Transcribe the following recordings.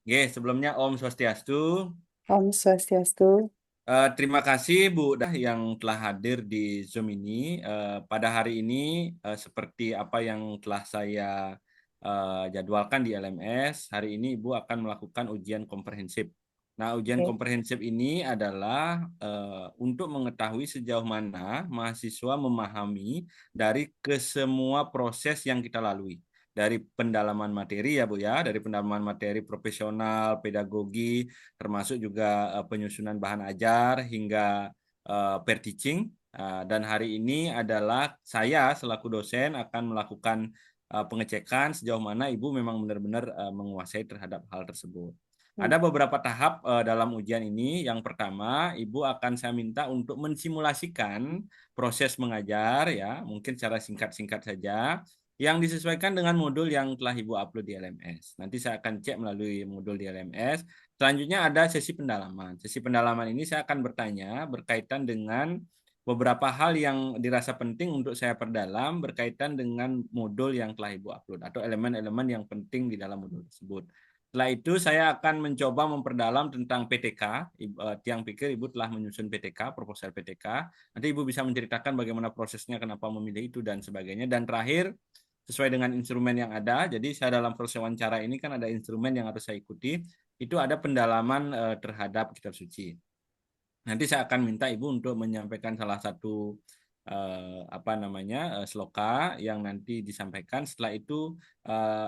Oke, sebelumnya Om Swastiastu. Om Swastiastu. Terima kasih Bu Dah yang telah hadir di Zoom ini. Pada hari ini, seperti apa yang telah saya jadwalkan di LMS, hari ini Ibu akan melakukan ujian komprehensif. Nah, ujian Oke. komprehensif ini adalah untuk mengetahui sejauh mana mahasiswa memahami dari kesemua proses yang kita lalui. Dari pendalaman materi ya Bu ya, dari pendalaman materi profesional, pedagogi, termasuk juga penyusunan bahan ajar hingga pair teaching. Dan hari ini adalah saya selaku dosen akan melakukan pengecekan sejauh mana Ibu memang benar-benar menguasai terhadap hal tersebut. Hmm. Ada beberapa tahap dalam ujian ini. Yang pertama, Ibu akan saya minta untuk mensimulasikan proses mengajar ya, mungkin secara singkat-singkat saja yang disesuaikan dengan modul yang telah Ibu upload di LMS. Nanti saya akan cek melalui modul di LMS. Selanjutnya ada sesi pendalaman. Sesi pendalaman ini saya akan bertanya berkaitan dengan beberapa hal yang dirasa penting untuk saya perdalam berkaitan dengan modul yang telah Ibu upload atau elemen-elemen yang penting di dalam modul tersebut. Setelah itu saya akan mencoba memperdalam tentang PTK. Tiang pikir Ibu telah menyusun PTK, proposal PTK. Nanti Ibu bisa menceritakan bagaimana prosesnya, kenapa memilih itu dan sebagainya. Dan terakhir, sesuai dengan instrumen yang ada. Jadi saya dalam proses wawancara ini kan ada instrumen yang harus saya ikuti. Itu ada pendalaman terhadap kitab suci. Nanti saya akan minta Ibu untuk menyampaikan salah satu apa namanya sloka yang nanti disampaikan. Setelah itu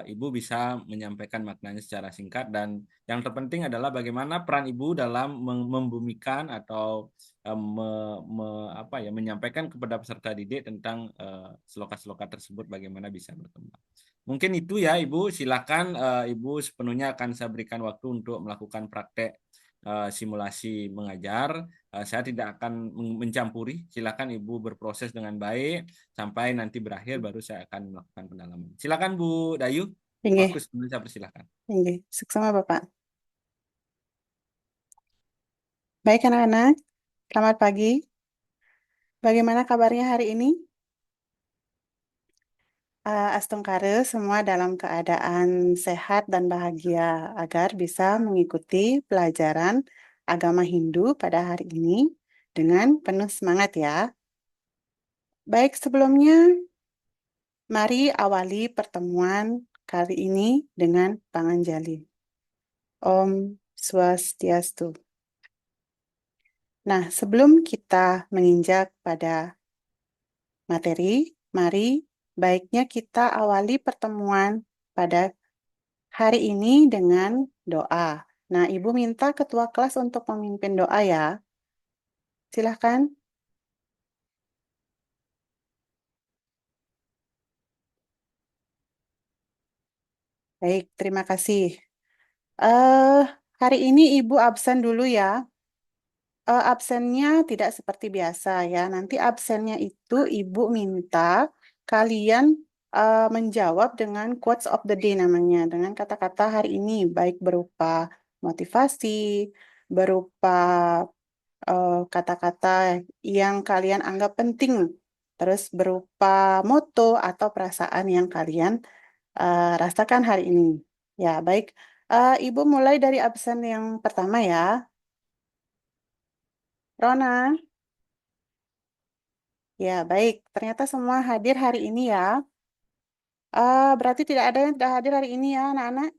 Ibu bisa menyampaikan maknanya secara singkat dan yang terpenting adalah bagaimana peran Ibu dalam membumikan atau apa ya menyampaikan kepada peserta didik tentang sloka-sloka tersebut bagaimana bisa berkembang. Mungkin itu ya Ibu, silakan Ibu sepenuhnya akan saya berikan waktu untuk melakukan praktek simulasi mengajar. Saya tidak akan mencampuri. Silakan Ibu berproses dengan baik sampai nanti berakhir baru saya akan melakukan pendalaman. Silakan Bu Dayu. Waktu Inggih, sebelum saya persilakan. inggih. Suksema Bapak. Baik anak-anak, selamat pagi. Bagaimana kabarnya hari ini? Astungkare semua dalam keadaan sehat dan bahagia agar bisa mengikuti pelajaran agama Hindu pada hari ini dengan penuh semangat ya. Baik, sebelumnya mari awali pertemuan kali ini dengan panganjali. Om Swastiastu. Nah, sebelum kita menginjak pada materi, mari baiknya kita awali pertemuan pada hari ini dengan doa. Nah, Ibu minta ketua kelas untuk memimpin doa ya. Silahkan. Baik, terima kasih. Eh, Hari ini Ibu absen dulu ya. Absennya tidak seperti biasa ya. Nanti absennya itu Ibu minta kalian menjawab dengan quotes of the day namanya, dengan kata-kata hari ini, baik berupa motivasi, berupa kata-kata yang kalian anggap penting, terus berupa moto atau perasaan yang kalian rasakan hari ini. Ya, baik. Ibu mulai dari absen yang pertama ya. Rona. Ya, baik. Ternyata semua hadir hari ini ya. Berarti tidak ada yang tidak hadir hari ini ya, anak-anak.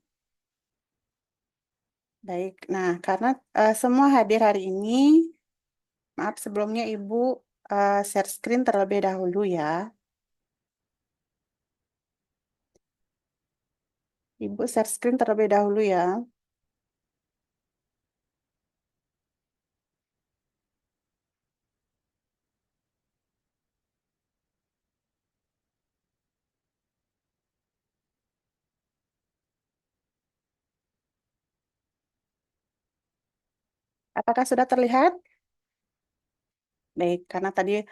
Baik. Nah, karena semua hadir hari ini, maaf sebelumnya Ibu share screen terlebih dahulu ya. Ibu share screen terlebih dahulu ya. Apakah sudah terlihat? Baik, karena tadi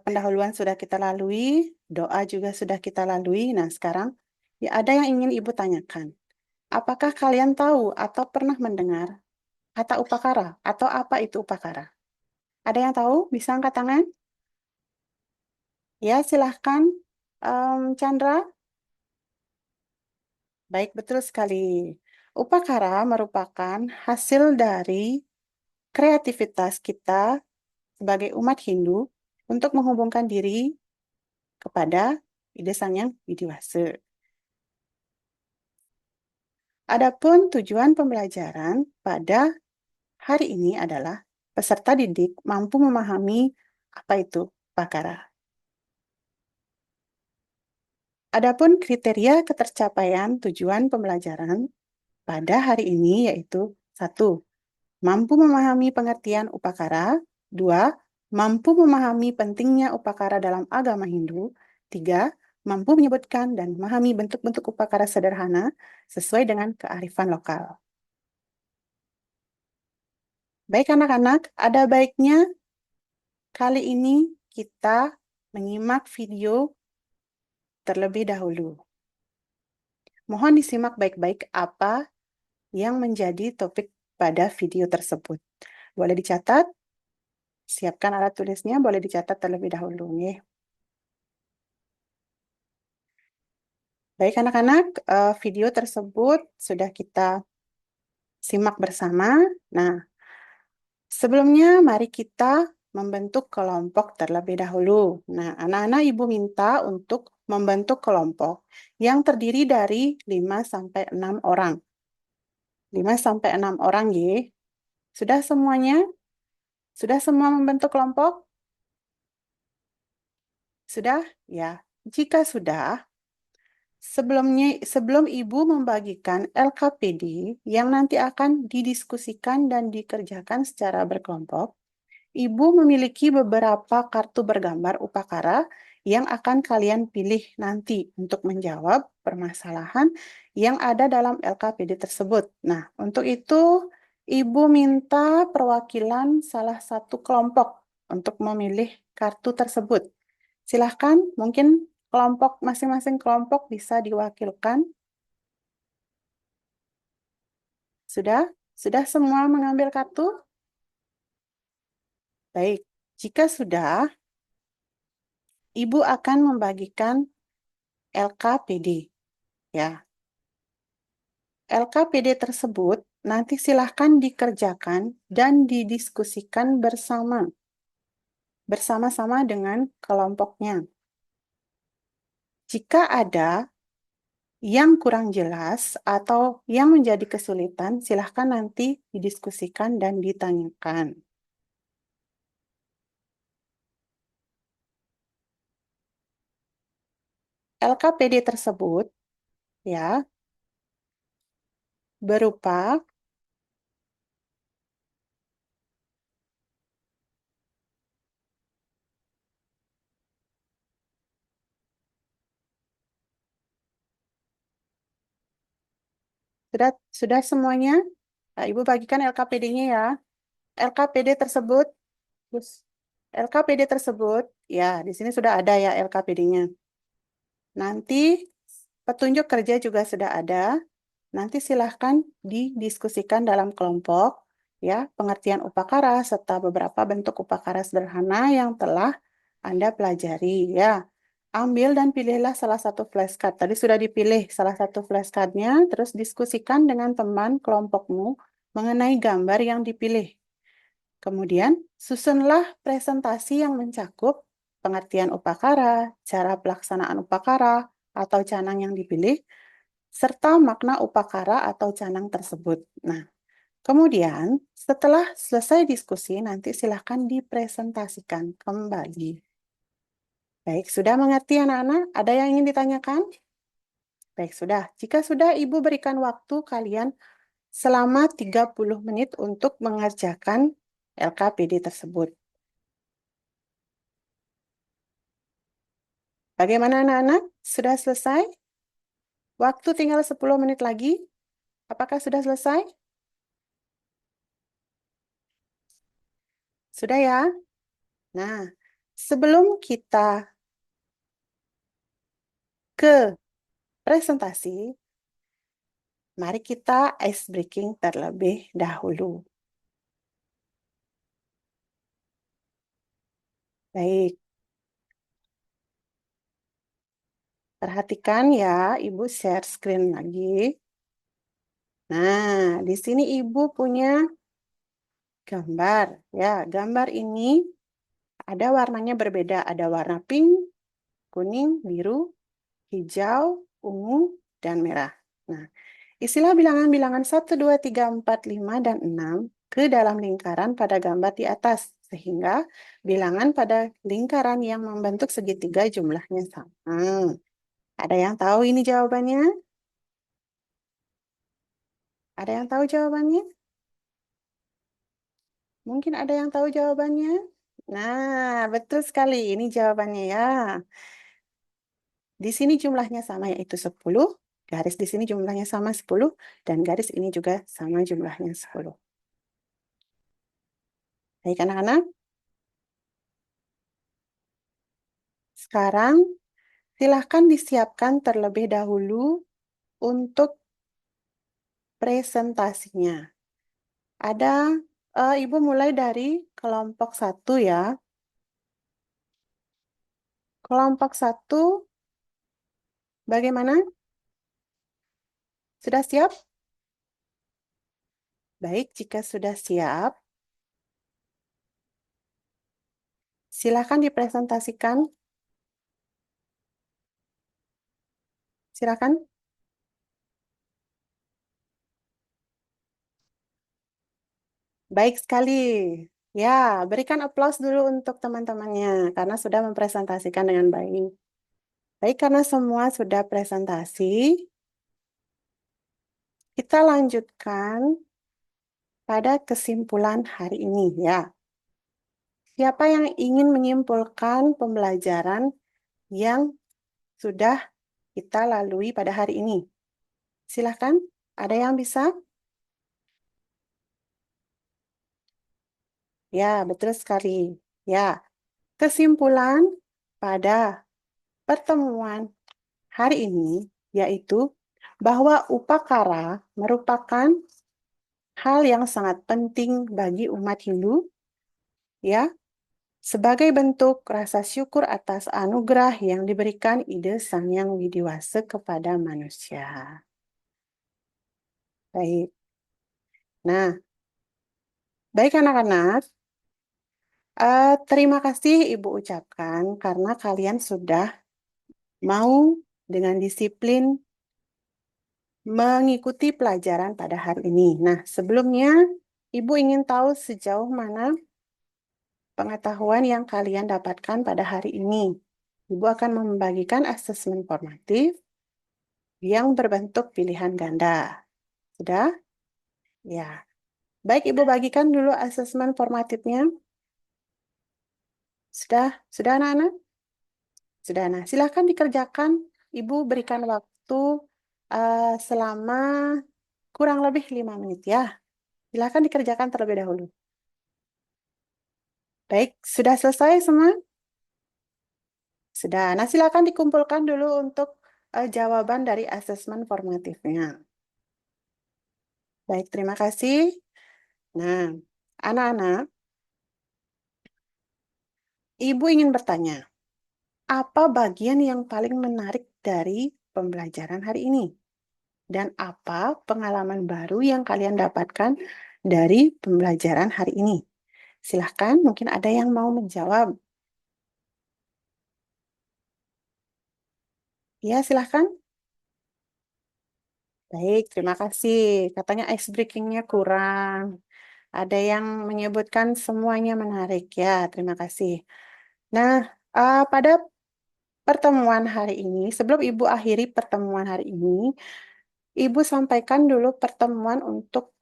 pendahuluan sudah kita lalui, doa juga sudah kita lalui. Nah, sekarang ya ada yang ingin Ibu tanyakan. Apakah kalian tahu atau pernah mendengar kata upakara atau apa itu upakara? Ada yang tahu? Bisa angkat tangan? Ya, silahkan. Chandra. Baik, betul sekali. Upakara merupakan hasil dari kreativitas kita sebagai umat Hindu untuk menghubungkan diri kepada ide Sang Yang Widiwasa. Adapun tujuan pembelajaran pada hari ini adalah peserta didik mampu memahami apa itu upakara. Adapun kriteria ketercapaian tujuan pembelajaran pada hari ini yaitu 1. Mampu memahami pengertian upakara. 2. Mampu memahami pentingnya upakara dalam agama Hindu. 3. Mampu menyebutkan dan memahami bentuk-bentuk upakara sederhana sesuai dengan kearifan lokal. Baik anak-anak, ada baiknya kali ini kita menyimak video terlebih dahulu. Mohon disimak baik-baik apa yang menjadi topik pada video tersebut. Boleh dicatat, siapkan alat tulisnya, boleh dicatat terlebih dahulu. Ya. Baik anak-anak, video tersebut sudah kita simak bersama. Nah, sebelumnya mari kita membentuk kelompok terlebih dahulu. Nah, anak-anak ibu minta untuk membentuk kelompok yang terdiri dari 5-6 orang. 5-6 orang, ya. Sudah semuanya? Sudah semua membentuk kelompok? Sudah? Ya. Jika sudah, sebelum Ibu membagikan LKPD yang nanti akan didiskusikan dan dikerjakan secara berkelompok, Ibu memiliki beberapa kartu bergambar upakara yang akan kalian pilih nanti untuk menjawab permasalahan yang ada dalam LKPD tersebut. Nah, untuk itu Ibu minta perwakilan salah satu kelompok untuk memilih kartu tersebut. Silahkan, mungkin kelompok masing-masing kelompok bisa diwakilkan. Sudah? Sudah semua mengambil kartu? Baik, jika sudah, Ibu akan membagikan LKPD. Ya, LKPD tersebut nanti silahkan dikerjakan dan didiskusikan bersama-sama dengan kelompoknya. Jika ada yang kurang jelas atau yang menjadi kesulitan, silahkan nanti didiskusikan dan ditanyakan. LKPD tersebut ya berupa sudah semuanya. Nah, Ibu bagikan LKPD-nya ya. LKPD tersebut, terus LKPD tersebut, ya di sini sudah ada ya LKPD-nya. Nanti petunjuk kerja juga sudah ada. Nanti silahkan didiskusikan dalam kelompok, ya pengertian upakara serta beberapa bentuk upakara sederhana yang telah Anda pelajari, ya. Ambil dan pilihlah salah satu flashcard. Tadi sudah dipilih salah satu flashcardnya, terus diskusikan dengan teman kelompokmu mengenai gambar yang dipilih. Kemudian, susunlah presentasi yang mencakup pengertian upakara, cara pelaksanaan upakara, atau canang yang dipilih, serta makna upakara atau canang tersebut. Nah, kemudian setelah selesai diskusi, nanti silahkan dipresentasikan kembali. Baik, sudah mengerti anak-anak? Ada yang ingin ditanyakan? Baik, sudah. Jika sudah, Ibu berikan waktu kalian selama 30 menit untuk mengerjakan LKPD tersebut. Bagaimana anak-anak? Sudah selesai? Waktu tinggal 10 menit lagi. Apakah sudah selesai? Sudah ya? Nah, sebelum kita ke presentasi, mari kita ice breaking terlebih dahulu. Baik, perhatikan ya, Ibu share screen lagi. Nah, di sini Ibu punya gambar. Ya, gambar ini ada warnanya berbeda. Ada warna pink, kuning, biru, hijau, ungu, dan merah. Nah, isilah bilangan-bilangan 1, 2, 3, 4, 5, dan 6 ke dalam lingkaran pada gambar di atas, sehingga bilangan pada lingkaran yang membentuk segitiga jumlahnya sama. Ada yang tahu ini jawabannya? Ada yang tahu jawabannya? Mungkin ada yang tahu jawabannya? Nah, betul sekali. Ini jawabannya ya. Di sini jumlahnya sama yaitu 10. Garis di sini jumlahnya sama 10. Dan garis ini juga sama jumlahnya 10. Baik anak-anak. Sekarang silahkan disiapkan terlebih dahulu untuk presentasinya. Ada, Ibu mulai dari kelompok 1 ya. Kelompok 1, bagaimana? Sudah siap? Baik, jika sudah siap, silakan dipresentasikan. Silakan. Baik sekali. Ya, berikan aplaus dulu untuk teman-temannya karena sudah mempresentasikan dengan baik. Baik, karena semua sudah presentasi, kita lanjutkan pada kesimpulan hari ini ya. Siapa yang ingin menyimpulkan pembelajaran yang sudah kita lalui pada hari ini? Silakan, ada yang bisa? Ya, betul sekali. Ya, kesimpulan pada pertemuan hari ini yaitu bahwa upakara merupakan hal yang sangat penting bagi umat Hindu, ya, sebagai bentuk rasa syukur atas anugerah yang diberikan ide Sang Yang Widiwasa kepada manusia. Baik. Nah, baik anak-anak, terima kasih Ibu ucapkan karena kalian sudah mau dengan disiplin mengikuti pelajaran pada hari ini. Nah, sebelumnya Ibu ingin tahu sejauh mana pengetahuan yang kalian dapatkan pada hari ini. Ibu akan membagikan asesmen formatif yang berbentuk pilihan ganda. Sudah? Ya. Baik, Ibu bagikan dulu asesmen formatifnya. Sudah? Sudah anak-anak? Sudah. Nah, silahkan dikerjakan. Ibu berikan waktu selama kurang lebih 5 menit ya. Silahkan dikerjakan terlebih dahulu. Baik, sudah selesai semua? Sudah. Nah, silakan dikumpulkan dulu untuk jawaban dari asesmen formatifnya. Baik, terima kasih. Nah, anak-anak, Ibu ingin bertanya, apa bagian yang paling menarik dari pembelajaran hari ini? Dan apa pengalaman baru yang kalian dapatkan dari pembelajaran hari ini? Silahkan, mungkin ada yang mau menjawab. Ya, silahkan. Baik, terima kasih. Katanya ice breaking-nya kurang. Ada yang menyebutkan semuanya menarik. Ya, terima kasih. Nah, pada pertemuan hari ini, sebelum Ibu akhiri pertemuan hari ini, Ibu sampaikan dulu pertemuan untuk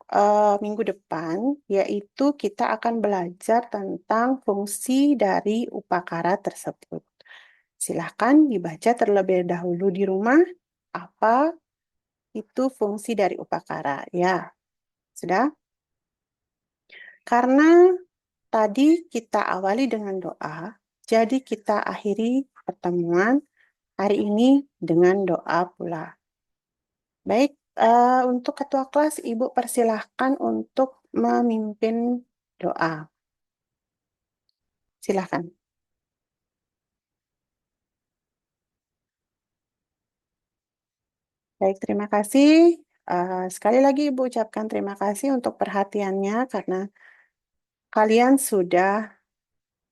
minggu depan, yaitu kita akan belajar tentang fungsi dari upakara tersebut. Silahkan dibaca terlebih dahulu di rumah, apa itu fungsi dari upakara. Ya, sudah? Karena tadi kita awali dengan doa, jadi kita akhiri pertemuan hari ini dengan doa pula. Baik, untuk ketua kelas, Ibu persilahkan untuk memimpin doa. Silahkan. Baik, terima kasih. Sekali lagi Ibu ucapkan terima kasih untuk perhatiannya karena kalian sudah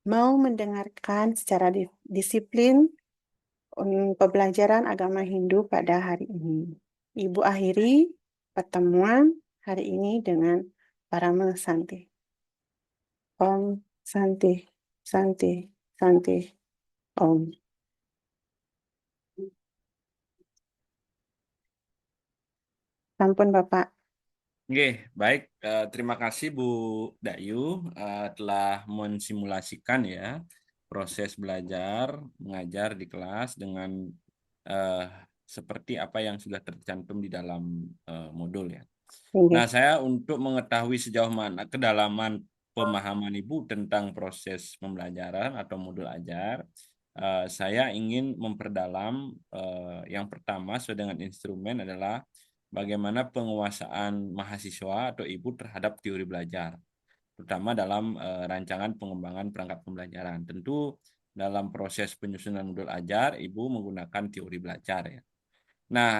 mau mendengarkan secara disiplin pembelajaran agama Hindu pada hari ini. Ibu akhiri pertemuan hari ini dengan Parama Santi. Om Santi, Santi, Santi, Om. Ampun Bapak. Oke, baik. Terima kasih Bu Dayu telah mensimulasikan ya proses belajar mengajar di kelas dengan eh, seperti apa yang sudah tercantum di dalam modul ya. Nah, Oke. saya untuk mengetahui sejauh mana kedalaman pemahaman Ibu tentang proses pembelajaran atau modul ajar, saya ingin memperdalam yang pertama sesuai dengan instrumen adalah bagaimana penguasaan mahasiswa atau Ibu terhadap teori belajar, terutama dalam rancangan pengembangan perangkat pembelajaran. Tentu dalam proses penyusunan modul ajar, Ibu menggunakan teori belajar ya. Nah,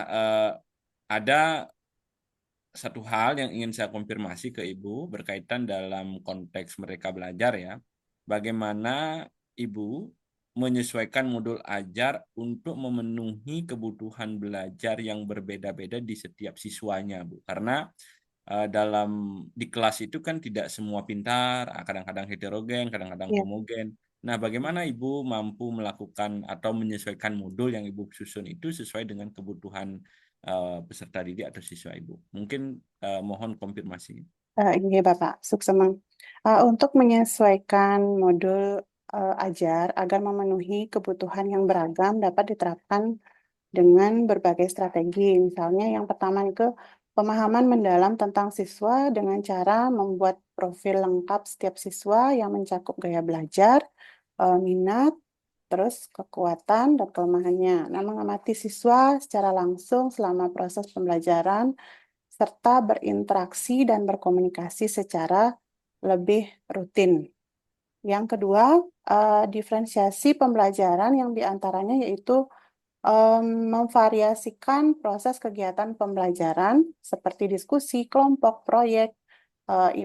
ada satu hal yang ingin saya konfirmasi ke Ibu berkaitan dalam konteks mereka belajar ya. Bagaimana Ibu menyesuaikan modul ajar untuk memenuhi kebutuhan belajar yang berbeda-beda di setiap siswanya, Bu. Karena dalam di kelas itu kan tidak semua pintar, kadang-kadang heterogen, kadang-kadang Ya. homogen. Nah, bagaimana Ibu mampu melakukan atau menyesuaikan modul yang Ibu susun itu sesuai dengan kebutuhan peserta didik atau siswa Ibu? Mungkin mohon konfirmasi. Ini Bapak, Suksemang. Untuk menyesuaikan modul ajar agar memenuhi kebutuhan yang beragam dapat diterapkan dengan berbagai strategi. Misalnya yang pertama itu pemahaman mendalam tentang siswa dengan cara membuat profil lengkap setiap siswa yang mencakup gaya belajar, minat, terus kekuatan dan kelemahannya. Nah, mengamati siswa secara langsung selama proses pembelajaran serta berinteraksi dan berkomunikasi secara lebih rutin. Yang kedua, diferensiasi pembelajaran yang diantaranya yaitu memvariasikan proses kegiatan pembelajaran seperti diskusi, kelompok, proyek,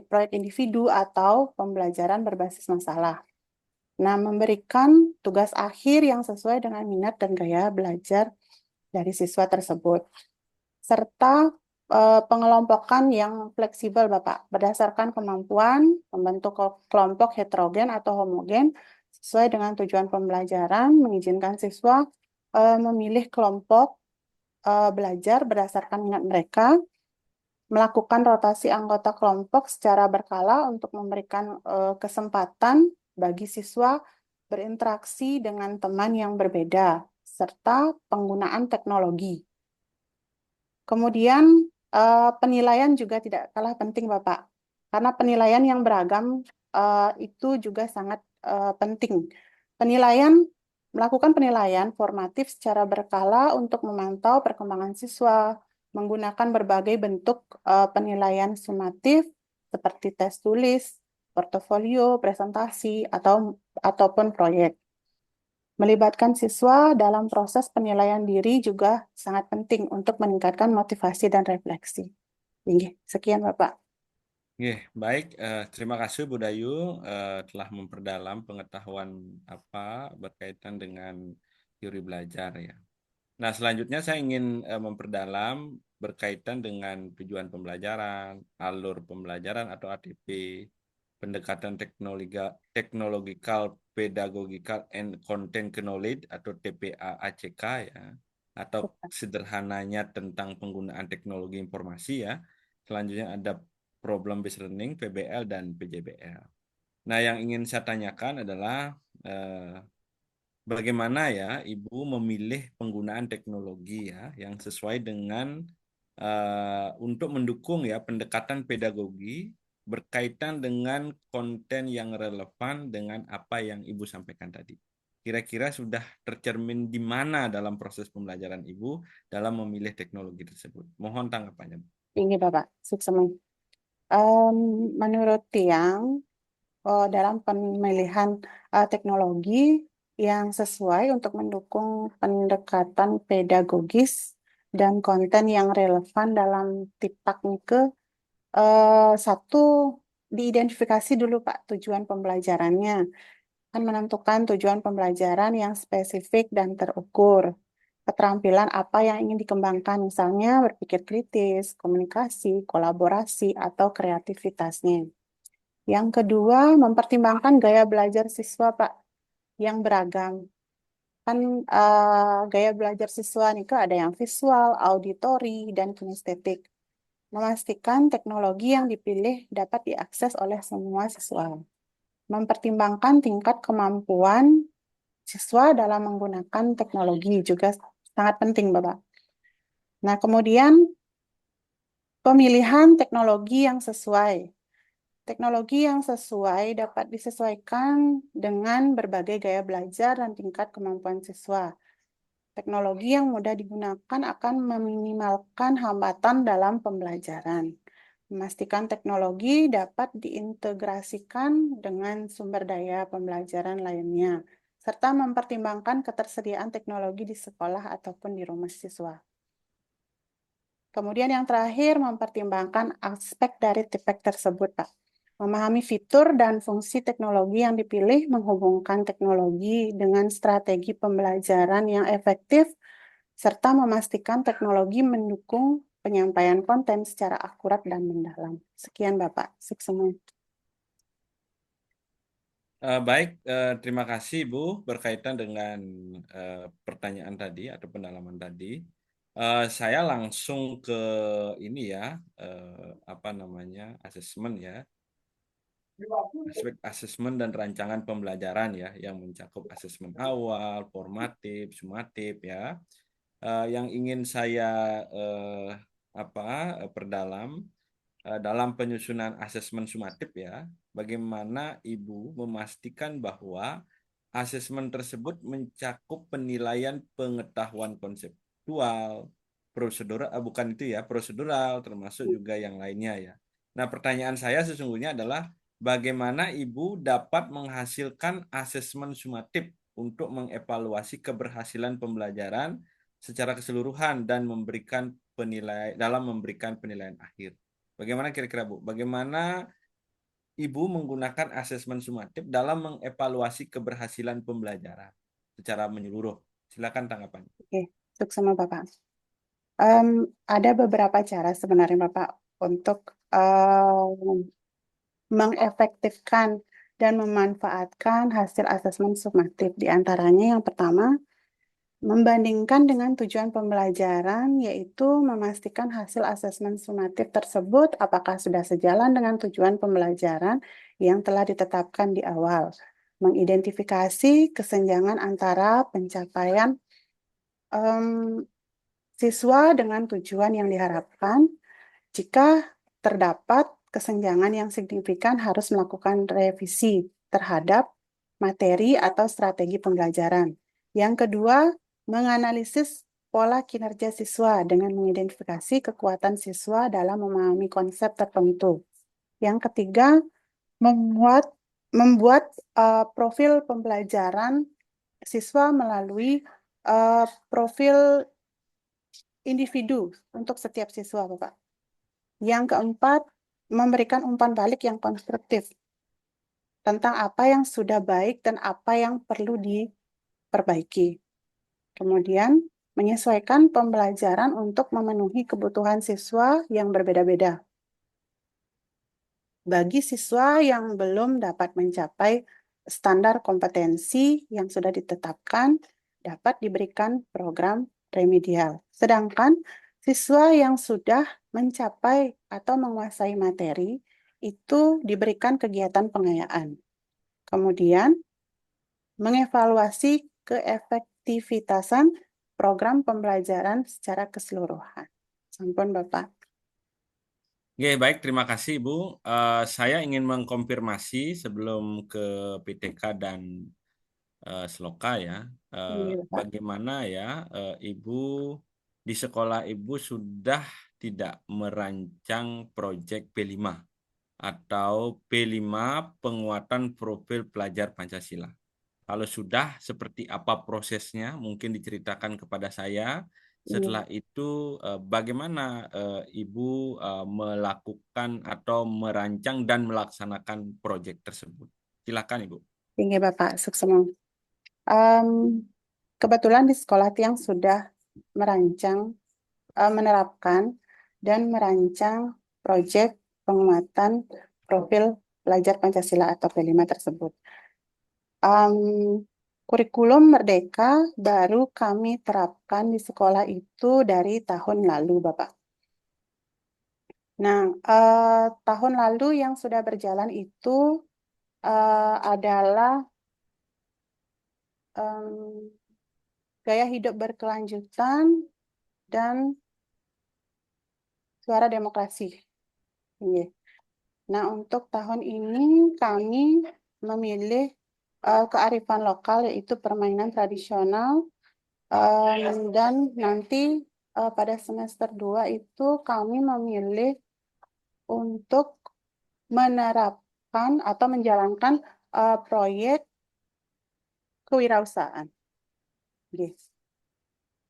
proyek individu, atau pembelajaran berbasis masalah. Nah, memberikan tugas akhir yang sesuai dengan minat dan gaya belajar dari siswa tersebut. Serta pengelompokan yang fleksibel, Bapak, berdasarkan kemampuan membentuk kelompok heterogen atau homogen sesuai dengan tujuan pembelajaran, mengizinkan siswa memilih kelompok belajar berdasarkan minat mereka, melakukan rotasi anggota kelompok secara berkala untuk memberikan kesempatan bagi siswa berinteraksi dengan teman yang berbeda, serta penggunaan teknologi. Kemudian penilaian juga tidak kalah penting, Bapak, karena penilaian yang beragam itu juga sangat penting. Penilaian Melakukan penilaian formatif secara berkala untuk memantau perkembangan siswa, menggunakan berbagai bentuk penilaian sumatif seperti tes tulis, portofolio, presentasi, ataupun proyek. Melibatkan siswa dalam proses penilaian diri juga sangat penting untuk meningkatkan motivasi dan refleksi. Tinggi. Sekian, Bapak. Oke, baik. Terima kasih Bu Dayu telah memperdalam pengetahuan apa berkaitan dengan teori belajar ya. Nah, selanjutnya saya ingin memperdalam berkaitan dengan tujuan pembelajaran, alur pembelajaran atau ATP, pendekatan teknological, pedagogical and content knowledge atau TPA-ACK ya, atau sederhananya tentang penggunaan teknologi informasi ya. Selanjutnya ada problem based learning, PBL dan PJBL. Nah, yang ingin saya tanyakan adalah eh, bagaimana ya Ibu memilih penggunaan teknologi ya yang sesuai dengan untuk mendukung ya pendekatan pedagogi berkaitan dengan konten yang relevan dengan apa yang Ibu sampaikan tadi. Kira-kira sudah tercermin di mana dalam proses pembelajaran Ibu dalam memilih teknologi tersebut? Mohon tanggapannya. Tinggi, Bapak. Sukses. Menurut Tiang, dalam pemilihan teknologi yang sesuai untuk mendukung pendekatan pedagogis, dan konten yang relevan dalam TIPAK Nike. Satu, diidentifikasi dulu Pak tujuan pembelajarannya. Kan menentukan tujuan pembelajaran yang spesifik dan terukur. Keterampilan apa yang ingin dikembangkan, misalnya berpikir kritis, komunikasi, kolaborasi, atau kreativitasnya. Yang kedua, mempertimbangkan gaya belajar siswa, Pak, yang beragam. Kan gaya belajar siswa nih, Kak, ada yang visual, auditori, dan kinestetik. Memastikan teknologi yang dipilih dapat diakses oleh semua siswa. Mempertimbangkan tingkat kemampuan siswa dalam menggunakan teknologi juga sangat penting, Bapak. Nah, kemudian pemilihan teknologi yang sesuai. Teknologi yang sesuai dapat disesuaikan dengan berbagai gaya belajar dan tingkat kemampuan siswa. Teknologi yang mudah digunakan akan meminimalkan hambatan dalam pembelajaran. Memastikan teknologi dapat diintegrasikan dengan sumber daya pembelajaran lainnya, serta mempertimbangkan ketersediaan teknologi di sekolah ataupun di rumah siswa. Kemudian yang terakhir, mempertimbangkan aspek dari TIPEK tersebut, Pak. Memahami fitur dan fungsi teknologi yang dipilih, menghubungkan teknologi dengan strategi pembelajaran yang efektif, serta memastikan teknologi mendukung penyampaian konten secara akurat dan mendalam. Sekian, Bapak. Sukses. Baik, terima kasih Ibu berkaitan dengan pertanyaan tadi atau pendalaman tadi. Saya langsung ke ini ya, apa namanya, asesmen ya, aspek asesmen dan rancangan pembelajaran ya, yang mencakup asesmen awal, formatif, sumatif ya. Yang ingin saya eh, apa perdalam dalam penyusunan asesmen sumatif ya, bagaimana Ibu memastikan bahwa asesmen tersebut mencakup penilaian pengetahuan konseptual, prosedural, bukan itu ya, prosedural, termasuk juga yang lainnya ya. Nah, pertanyaan saya sesungguhnya adalah bagaimana Ibu dapat menghasilkan asesmen sumatif untuk mengevaluasi keberhasilan pembelajaran secara keseluruhan dan memberikan penilaian akhir. Bagaimana kira-kira Bu? Bagaimana Ibu menggunakan asesmen sumatif dalam mengevaluasi keberhasilan pembelajaran secara menyeluruh? Silakan tanggapan. Oke, sukses sama Bapak. Em, ada beberapa cara sebenarnya Bapak untuk mengefektifkan dan memanfaatkan hasil asesmen sumatif. Di antaranya yang pertama, membandingkan dengan tujuan pembelajaran, yaitu memastikan hasil asesmen sumatif tersebut apakah sudah sejalan dengan tujuan pembelajaran yang telah ditetapkan di awal. Mengidentifikasi kesenjangan antara pencapaian em, siswa dengan tujuan yang diharapkan. Jika terdapat kesenjangan yang signifikan, harus melakukan revisi terhadap materi atau strategi pembelajaran. Yang kedua, menganalisis pola kinerja siswa dengan mengidentifikasi kekuatan siswa dalam memahami konsep tertentu. Yang ketiga, membuat membuat profil pembelajaran siswa melalui profil individu untuk setiap siswa, Bapak. Yang keempat, memberikan umpan balik yang konstruktif tentang apa yang sudah baik dan apa yang perlu diperbaiki. Kemudian, menyesuaikan pembelajaran untuk memenuhi kebutuhan siswa yang berbeda-beda. Bagi siswa yang belum dapat mencapai standar kompetensi yang sudah ditetapkan, dapat diberikan program remedial. Sedangkan siswa yang sudah mencapai atau menguasai materi, itu diberikan kegiatan pengayaan. Kemudian, mengevaluasi keefektivitasan program pembelajaran secara keseluruhan. Sampun, Bapak. Oke, baik, terima kasih Ibu. Saya ingin mengkonfirmasi sebelum ke PTK dan Sloka ya, Ini, Bapak. bagaimana ya Ibu di sekolah Ibu sudah tidak merancang proyek P5 atau P5 penguatan profil pelajar Pancasila. Kalau sudah, seperti apa prosesnya? Mungkin diceritakan kepada saya Iya. Setelah itu bagaimana Ibu melakukan atau merancang dan melaksanakan proyek tersebut? Silakan Ibu. Tinggi Bapak, sukses. Em, Kebetulan di sekolah Tiang sudah merancang, menerapkan, dan merancang proyek penguatan profil pelajar Pancasila atau P5 tersebut. Em, Kurikulum Merdeka baru kami terapkan di sekolah itu dari tahun lalu, Bapak. Nah, tahun lalu yang sudah berjalan itu adalah em, gaya hidup berkelanjutan dan suara demokrasi. Iya. Nah, untuk tahun ini kami memilih kearifan lokal yaitu permainan tradisional. Dan nanti pada semester 2 itu kami memilih untuk menerapkan atau menjalankan proyek kewirausahaan. Yes.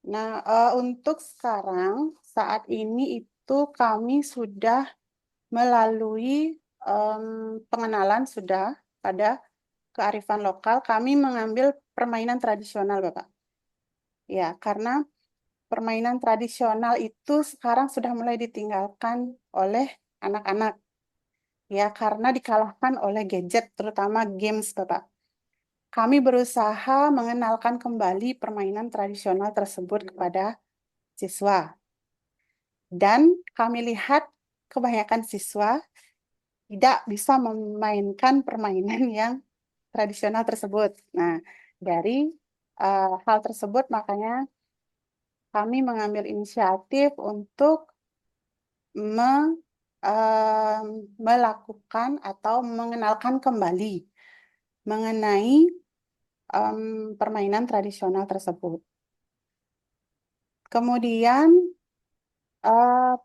Nah, untuk sekarang, saat ini itu kami sudah melalui pengenalan sudah pada kearifan lokal, kami mengambil permainan tradisional, Bapak. Ya, karena permainan tradisional itu sekarang sudah mulai ditinggalkan oleh anak-anak. Ya, karena dikalahkan oleh gadget, terutama games, Bapak. Kami berusaha mengenalkan kembali permainan tradisional tersebut kepada siswa. Dan kami lihat kebanyakan siswa tidak bisa memainkan permainan yang tradisional tersebut. Nah, dari hal tersebut makanya kami mengambil inisiatif untuk me- em, melakukan atau mengenalkan kembali mengenai permainan tradisional tersebut. Kemudian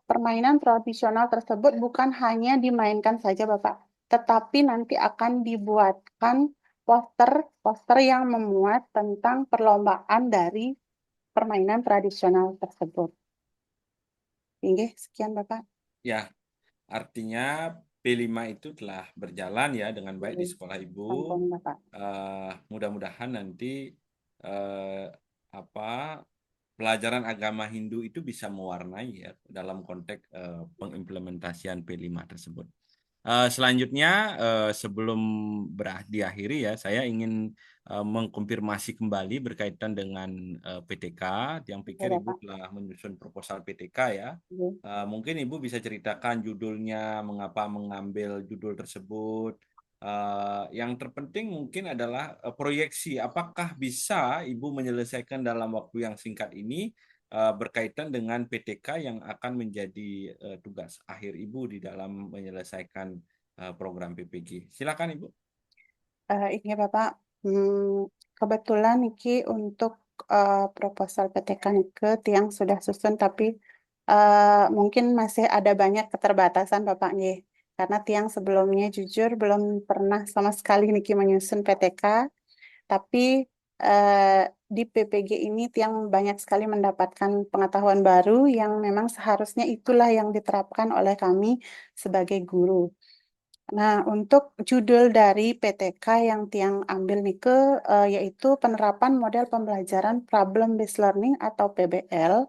permainan tradisional tersebut bukan hanya dimainkan saja, Bapak, tetapi nanti akan dibuatkan poster-poster yang memuat tentang perlombaan dari permainan tradisional tersebut. Oke, sekian Bapak. Ya, artinya P5 itu telah berjalan ya dengan baik Oke, di sekolah Ibu. sampun Bapak. Mudah-mudahan nanti eh, apa pelajaran agama Hindu itu bisa mewarnai ya dalam konteks pengimplementasian P5 tersebut. Selanjutnya, sebelum diakhiri ya, saya ingin mengkonfirmasi kembali berkaitan dengan PTK. Yang Oke, pikir Ibu Bapak. telah menyusun proposal PTK ya. Oke. Mungkin Ibu bisa ceritakan judulnya, mengapa mengambil judul tersebut. Yang terpenting mungkin adalah proyeksi. Apakah bisa Ibu menyelesaikan dalam waktu yang singkat ini berkaitan dengan PTK yang akan menjadi tugas akhir Ibu di dalam menyelesaikan program PPG. Silakan Ibu. Ini Bapak, kebetulan Niki untuk proposal PTK Nike tiang sudah susun, tapi mungkin masih ada banyak keterbatasan Bapak nggih. Karena tiang sebelumnya jujur belum pernah sama sekali Niki menyusun PTK, tapi di PPG ini tiang banyak sekali mendapatkan pengetahuan baru yang memang seharusnya itulah yang diterapkan oleh kami sebagai guru. Nah, untuk judul dari PTK yang Tiang ambil nih yaitu penerapan model pembelajaran Problem Based Learning atau PBL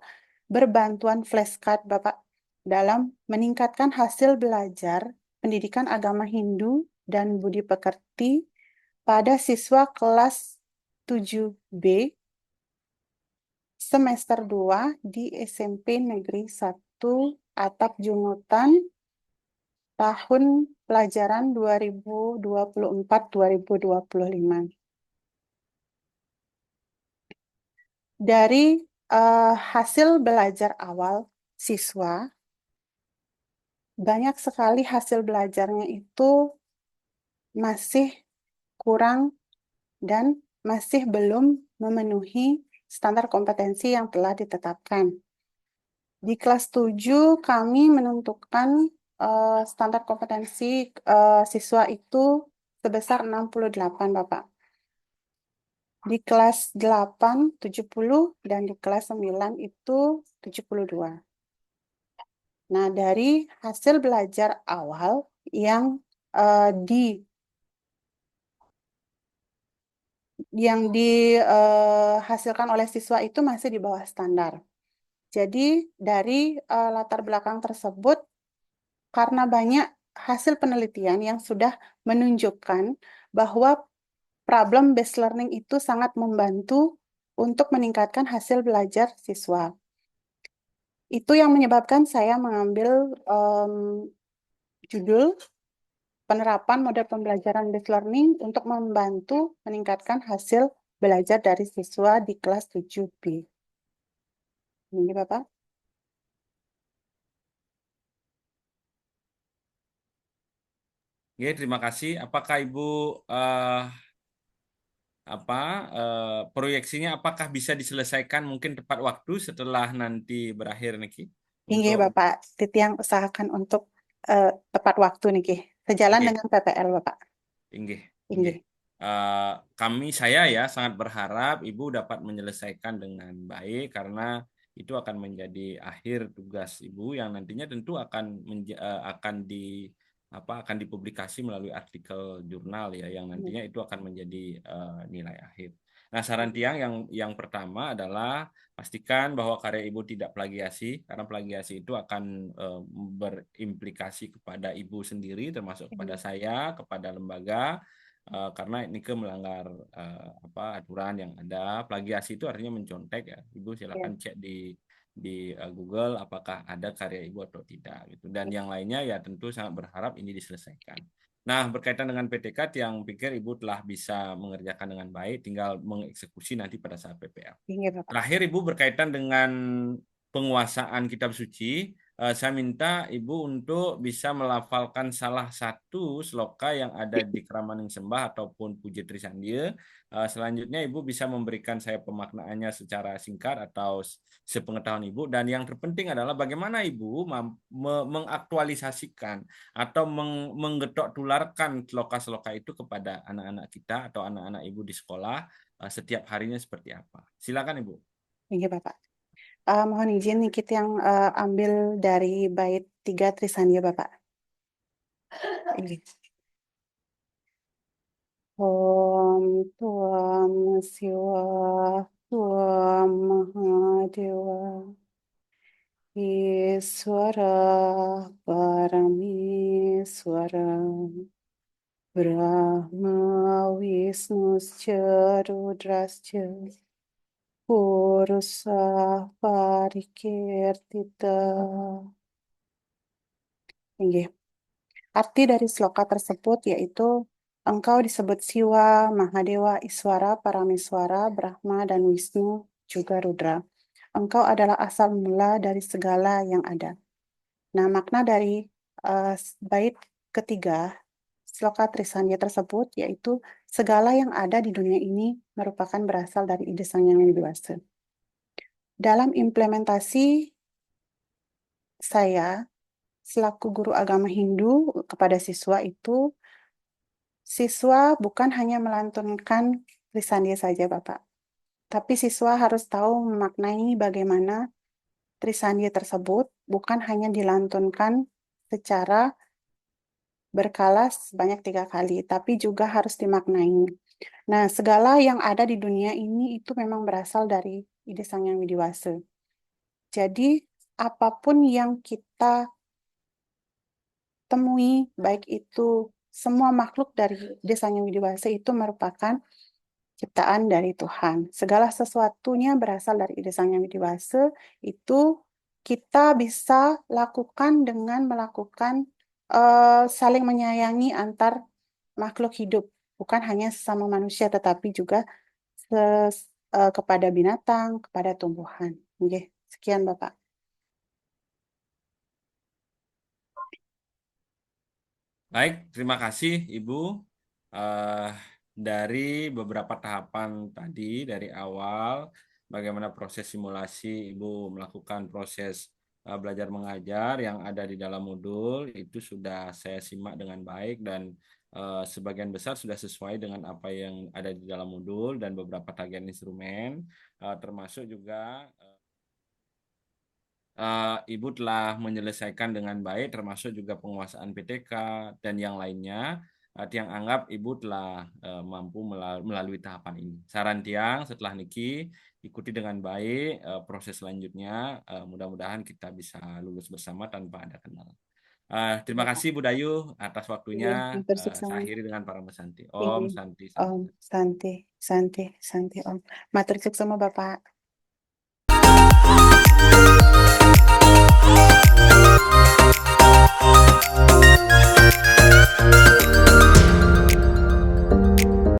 berbantuan flashcard Bapak dalam meningkatkan hasil belajar pendidikan agama Hindu dan budi pekerti pada siswa kelas 7B semester 2 di SMP Negeri 1 Atap Jungutan tahun pelajaran 2024-2025. Dari hasil belajar awal siswa, banyak sekali hasil belajarnya itu masih kurang dan masih belum memenuhi standar kompetensi yang telah ditetapkan. Di kelas 7 kami menentukan standar kompetensi siswa itu sebesar 68, Bapak. Di kelas 8 70 dan di kelas 9 itu 72. Nah, dari hasil belajar awal yang dihasilkan oleh siswa itu masih di bawah standar. Jadi dari latar belakang tersebut, karena banyak hasil penelitian yang sudah menunjukkan bahwa problem based learning itu sangat membantu untuk meningkatkan hasil belajar siswa. Itu yang menyebabkan saya mengambil judul penerapan model pembelajaran based learning untuk membantu meningkatkan hasil belajar dari siswa di kelas 7B. Ini Bapak. Oke, terima kasih. Apakah Ibu apa proyeksinya apakah bisa diselesaikan mungkin tepat waktu setelah nanti berakhir Niki Ini untuk Bapak, Titiang usahakan untuk tepat waktu nih, sejalan Oke, dengan PPL Bapak. inggih, inggih. Ini. Saya ya sangat berharap Ibu dapat menyelesaikan dengan baik karena itu akan menjadi akhir tugas Ibu yang nantinya tentu akan akan dipublikasi melalui artikel jurnal ya yang nantinya itu akan menjadi nilai akhir. Nah, saran Tiang yang pertama adalah pastikan bahwa karya Ibu tidak plagiasi karena plagiasi itu akan berimplikasi kepada Ibu sendiri termasuk kepada saya, kepada lembaga karena ini ke melanggar aturan yang ada. Plagiasi itu artinya mencontek ya. Ibu Ya. silakan cek di Google apakah ada karya Ibu atau tidak gitu. Dan yang lainnya ya tentu sangat berharap ini diselesaikan. Nah, berkaitan dengan PTK yang pikir Ibu telah bisa mengerjakan dengan baik, tinggal mengeksekusi nanti pada saat PPL. Ini Bapak. Terakhir Ibu berkaitan dengan penguasaan kitab suci, saya minta Ibu untuk bisa melafalkan salah satu sloka yang ada di Kramaning Sembah ataupun Puji Trisandia. Selanjutnya Ibu bisa memberikan saya pemaknaannya secara singkat atau sepengetahuan Ibu. Dan yang terpenting adalah bagaimana Ibu mengaktualisasikan atau menggetok tularkan sloka-sloka itu kepada anak-anak kita atau anak-anak Ibu di sekolah setiap harinya seperti apa. Silakan Ibu. Ini Bapak. Mohon izin nih kita yang ambil dari bait 3 Trisandia Bapak. Ini. Om Tuam Siwa Tuam Mahadewa Iswara Parameswara Brahma Wisnuscha Rudrascha Purusa Parikirtita. Inggih. Arti dari sloka tersebut yaitu engkau disebut Siwa, Mahadewa, Iswara, Parameswara, Brahma, dan Wisnu, juga Rudra. Engkau adalah asal mula dari segala yang ada. Nah, makna dari bait ketiga sloka Trisanya tersebut yaitu segala yang ada di dunia ini merupakan berasal dari ide Sang Yang Widi Wasa. Dalam implementasi saya selaku guru agama Hindu kepada siswa itu, siswa bukan hanya melantunkan Trisandya saja, Bapak. Tapi siswa harus tahu memaknai bagaimana Trisandya tersebut bukan hanya dilantunkan secara berkala sebanyak 3 kali, tapi juga harus dimaknai. Nah, segala yang ada di dunia ini itu memang berasal dari ide Sang Yang Widi Wasa. Jadi, apapun yang kita temui, baik itu semua makhluk dari ide Sang Yang Widi Wasa itu merupakan ciptaan dari Tuhan. Segala sesuatunya berasal dari ide Sang Yang Widi Wasa, itu kita bisa lakukan dengan melakukan saling menyayangi antar makhluk hidup, bukan hanya sesama manusia, tetapi juga kepada binatang, kepada tumbuhan. Oke, sekian Bapak. Baik, terima kasih Ibu. Eh, dari beberapa tahapan tadi, dari awal, bagaimana proses simulasi Ibu melakukan proses belajar mengajar yang ada di dalam modul, itu sudah saya simak dengan baik dan sebagian besar sudah sesuai dengan apa yang ada di dalam modul dan beberapa tagihan instrumen, termasuk juga Ibu telah menyelesaikan dengan baik, termasuk juga penguasaan PTK dan yang lainnya. Tiang anggap Ibu telah mampu melalui tahapan ini. Saran Tiang setelah Niki ikuti dengan baik proses selanjutnya. Mudah-mudahan kita bisa lulus bersama tanpa ada kendala. Terima Ya, kasih Bu Dayu atas iya, waktunya. matur Saya suksama. akhiri dengan para Santi. Iya, Om Santi Om, Santi. Santi, Santi, Santi, Om. Matur suksama Bapak.